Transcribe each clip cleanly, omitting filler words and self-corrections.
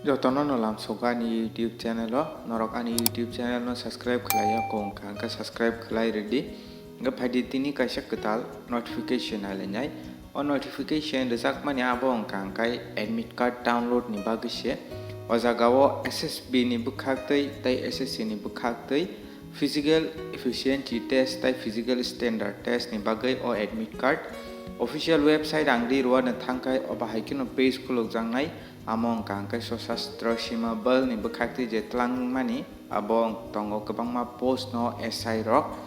Jotono no lam soga ni YouTube channel lo norok ani YouTube channel no subscribe khlaya kong ka subscribe khlai ready ga phadi tini kaisa ketal notification alanyai o notification rizak mani abong kai admit card download ni bagise o jagao SSB ni bukhaktei tai SSC ni bukhaktei physical efficiency test tai physical standard test ni bagai o admit card official website angdi ruana thangkai o bahaikino page kuluk jangnai among kangkai sosastra sima bal ni bekhakti je tlang mani abong tongo kebangma post no SI rock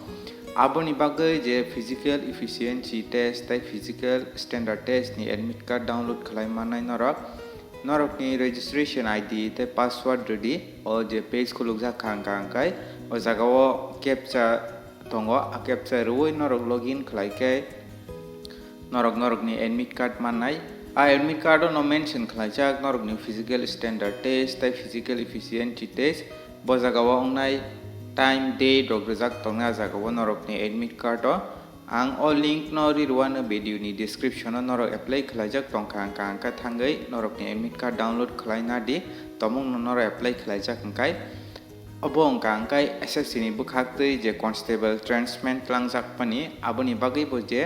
abo ni bagai je physical efficiency test tai physical standard test ni admit card download khlai manai norok ni registration ID tai password ready o je page kuluk ja kangkai o jagao captcha tongo a captcha ruoi norok login khlai kai norok ni admit card manai admit card no mention khlaijak norok ni physical standard test tai physical efficiency test bo jagao ongnai time date rok rijak tongna jagao norok ni admit card ang o link no rirwana video ni description no norok apply khlaijak tongkha angka thangai norok ni admit card download khlaina di tomung no norok apply khlaijak angkai abo angkai SSC ni bukhaktei je constable transment klangjak pani aboni bagai bo je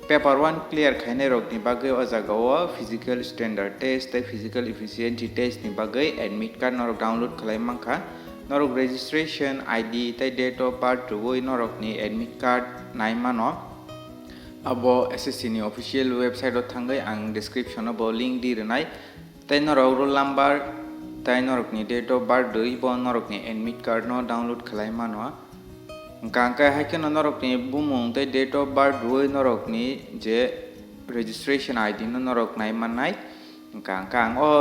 paper 1 clear khainai rok ni bagai o jagao physical standard test tai physical efficiency test ni bagai admit card norok download khlai mangkha norok registration ID tai date of birth ruoi norok ni admit card naimano abo SSC ni official website o thangai ang description bo link di renai tai norok roll number tai norok ni date of birth dui bo norok ni admit card no download khlai mano Kangkai haike no norok ni bumung tai date of birth ruoi norok ni je registration ID no norok nai manai kangkang o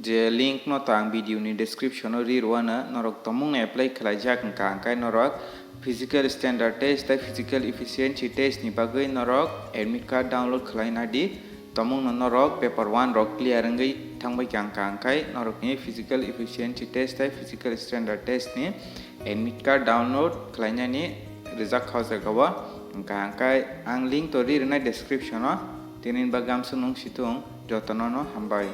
je link no tang video ni description no rirwana norok tomung apply khlaijak kangkai norok physical standard test tai physical efficiency test ni bagai norok admit card download khlaina di tomung no norok paper 1 rok clear ngai thangbai kangkai norok ni physical efficiency test tai physical standard test ni admit card download khlaina ni rijak khawjagawa kangkai ang link to rirna description o tinin bagam sunung situng jotono no hambai